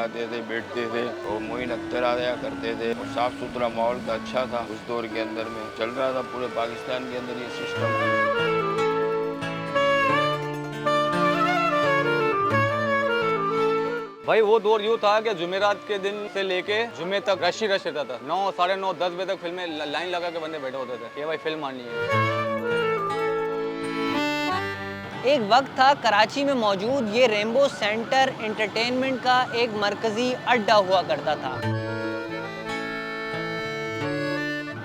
आते थे, बैठते थे और मोइन अख्तर आया करते थे और साफ़ सुथरा माहौल था, अच्छा था। उस दौर के अंदर में चल रहा था पूरे पाकिस्तान के अंदर ये सिस्टम। भाई वो दौर यूँ था कि जुमेरात के दिन से लेके जुमे तक रश ही रश रहता था। 9, साढ़े 9, 10 बजे तक फिल्में लाइन लगा के बंदे बैठे होते थे कि भाई फिल्म आनी है। एक वक्त था कराची में मौजूद ये रेनबो सेंटर एंटरटेनमेंट का एक मरकजी अड्डा हुआ करता था।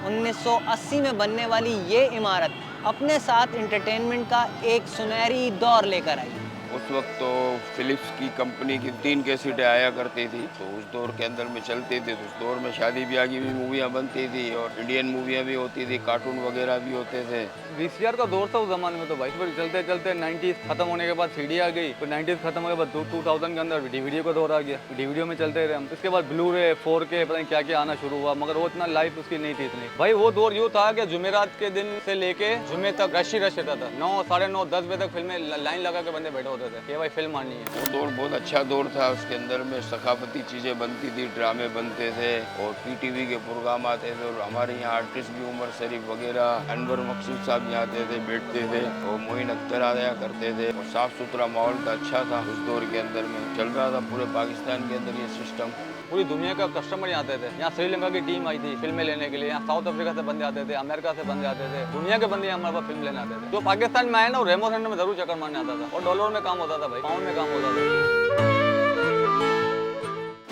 1980 में बनने वाली ये इमारत अपने साथ एंटरटेनमेंट का एक सुनहरी दौर लेकर आई। उस वक्त तो फिलिप्स की कंपनी की 3 कैसेटें आया करती थी, तो उस दौर के अंदर में चलती थी। तो उस दौर में शादी ब्याह की भी मूवियाँ बनती थी और इंडियन मूवियाँ भी होती थी, कार्टून वगैरह भी होते थे। वीसीआर का दौर था उस जमाने में तो भाई, फिर चलते चलते 90s खत्म होने के बाद सीडी आ गई, फिर 90s खत्म होने के बाद 2000 के अंदर डीवीडी का दौर आ गया, डीवीडियो में चलते रहे हम। इसके बाद ब्लू रे 4K पता नहीं क्या क्या आना शुरू हुआ, मगर वो इतना लाइफ उसकी नहीं थी इतनी। भाई वो दौर यूँ था कि जुमेरात के दिन से लेके जुमे तक रश ही रश रहता था। 9, साढ़े 9, 10 बजे तक फिल्में लाइन लगा के बंदे बैठे होते थे कि भाई फिल्म आनी है। वो दौर बहुत अच्छा दौर था। उसके अंदर में सकाफती चीज़ें बनती थी, ड्रामे बनते थे और पीटीवी के प्रोग्राम आते थे और हमारे यहाँ आर्टिस्ट भी उमर शरीफ वगैरह, अनवर मकसूद साहब यहाँ आते थे, बैठते थे और मोइन अख्तर आया करते थे और साफ़ सुथरा माहौल था, अच्छा था। उस दौर के अंदर में चल रहा था पूरे पाकिस्तान के अंदर ये सिस्टम। पूरी दुनिया का कस्टमर यहाँ आते थे। यहाँ श्रीलंका की टीम आई थी फिल्में लेने के लिए, यहाँ साउथ अफ्रीका से बंदे आते थे, अमेरिका से बंदे आते थे, दुनिया के बंदे हमारे पास फिल्म लेने आते थे। जो पाकिस्तान में आए ना, वो रेमो सेंटर में जरूर चक्कर मारने आता था और डॉलर में काम होता था भाई, पाउंड में काम होता था।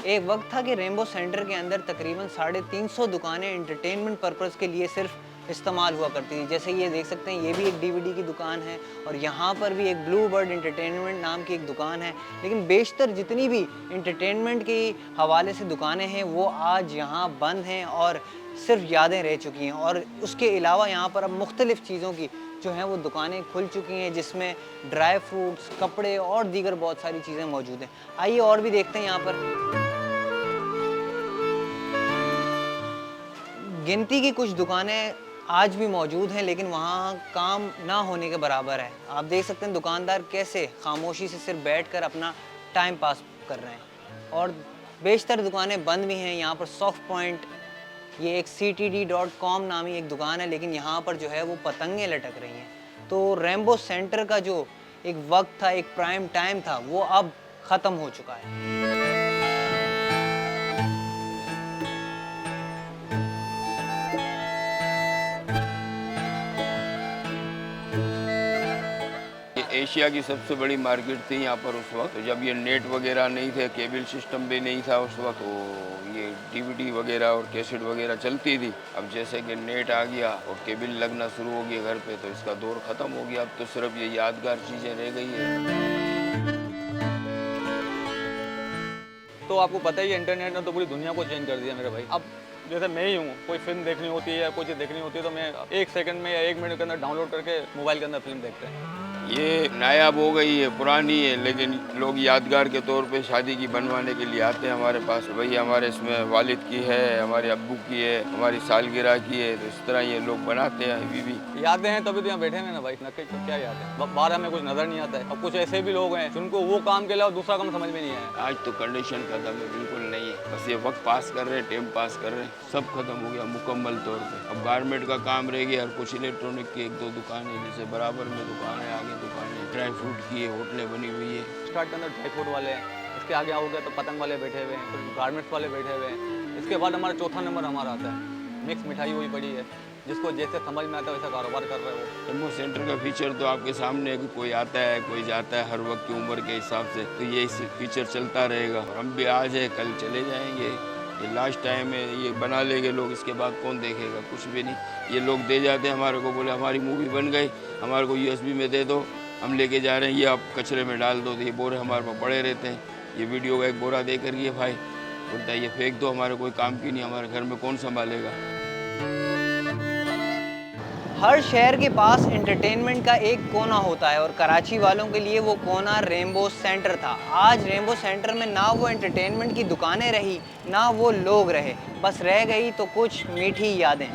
एक वक्त था कि रेनबो सेंटर के अंदर तकरीबन 350 दुकानें एंटरटेनमेंट पर्पस के लिए सिर्फ इस्तेमाल हुआ करती थी। जैसे ये देख सकते हैं, ये भी एक डीवीडी की दुकान है और यहाँ पर भी एक ब्लू बर्ड एंटरटेनमेंट नाम की एक दुकान है। लेकिन बेशतर जितनी भी एंटरटेनमेंट के हवाले से दुकानें हैं वो आज यहाँ बंद हैं और सिर्फ यादें रह चुकी हैं। और उसके अलावा यहाँ पर अब मुख्तलिफ़ चीज़ों की जो हैं वो दुकानें खुल चुकी हैं, जिसमें ड्राई फ्रूट्स, कपड़े और दीगर बहुत सारी चीज़ें मौजूद हैं। आइए और भी देखते हैं यहाँ पर। गिनती की कुछ दुकानें आज भी मौजूद हैं, लेकिन वहाँ काम ना होने के बराबर है। आप देख सकते हैं दुकानदार कैसे खामोशी से सिर्फ बैठकर अपना टाइम पास कर रहे हैं और बेशतर दुकानें बंद भी हैं। यहाँ पर सॉफ्ट पॉइंट, ये एक ctd.com नामी एक दुकान है, लेकिन यहाँ पर जो है वो पतंगें लटक रही हैं। तो रेनबो सेंटर का जो एक वक्त था, एक प्राइम टाइम था, वो अब ख़त्म हो चुका है। एशिया की सबसे बड़ी मार्केट थी यहाँ पर उस वक्त। तो जब ये नेट वगैरह नहीं थे, केबल सिस्टम भी नहीं था उस वक्त, तो ये डीवीडी वगैरह और कैसेट वगैरह चलती थी। अब जैसे कि नेट आ गया और केबल लगना शुरू हो गया घर पे, तो इसका दौर ख़त्म हो गया। अब तो सिर्फ ये यादगार चीज़ें रह गई है। तो आपको पता ही है, इंटरनेट ने तो पूरी दुनिया को चेंज कर दिया मेरे भाई। अब जैसे मैं ही हूँ, कोई फिल्म देखनी होती है या कोई चीज़ देखनी होती है तो मैं 1 सेकंड में या 1 मिनट के अंदर डाउनलोड करके मोबाइल के अंदर फिल्म देखते हैं। ये नायाब हो गई है, पुरानी है, लेकिन लोग यादगार के तौर पे शादी की बनवाने के लिए आते हैं हमारे पास। भाई हमारे इसमें वालिद की है, हमारे अब्बू की है, हमारी सालगिरह की है, तो इस तरह ये लोग बनाते हैं अभी भी। यादें हैं तभी तो यहाँ बैठे हैं ना भाई, नक्की तो क्या याद है, बाहर हमें कुछ नज़र नहीं आता है। अब कुछ ऐसे भी लोग हैं जिनको वो काम के अलावा दूसरा काम समझ में नहीं आया। आज तो कंडीशन खत्म है, बिल्कुल नहीं है। बस ये वक्त पास कर रहे हैं, टाइम पास कर रहे हैं, सब खत्म हो गया मुकम्मल तौर पे। अब गारमेंट का काम रह गया और कुछ इलेक्ट्रॉनिक की 1-2 दुकानें, जैसे बराबर में दुकान है, आगे दुकान है, ड्राई फ्रूट की है, होटलें बनी हुई है। स्टार्ट के अंदर ड्राई फ्रूट वाले हैं, इसके आगे आओगे तो पतंग वाले बैठे हुए हैं, फिर गारमेंट्स वाले बैठे हुए हैं। इसके बाद हमारा चौथा नंबर हमारा आता है, मिक्स मिठाई हुई पड़ी है, जिसको जैसे समझ में आता है वैसा कारोबार कर रहे हो। रेनबो सेंटर का फीचर तो आपके सामने है कि कोई आता है, कोई जाता है, हर वक्त की उम्र के हिसाब से, तो ये फीचर चलता रहेगा। और हम भी आज है, कल चले जाएंगे। ये लास्ट टाइम है, ये बना लेंगे लोग, इसके बाद कौन देखेगा, कुछ भी नहीं। ये लोग दे जाते हैं हमारे को, बोले हमारी मूवी बन गई, हमारे को USB में दे दो, हम लेके जा रहे हैं, ये आप कचरे में डाल दो। तो ये बोरे हमारे पास पड़े रहते हैं। ये वीडियो का एक बोरा दे कर ये भाई बोलता है ये फेंक दो, हमारे कोई काम की नहीं, हमारे घर में कौन संभालेगा। हर शहर के पास एंटरटेनमेंट का एक कोना होता है और कराची वालों के लिए वो कोना रेनबो सेंटर था। आज रेनबो सेंटर में ना वो एंटरटेनमेंट की दुकानें रही, ना वो लोग रहे, बस रह गई तो कुछ मीठी यादें।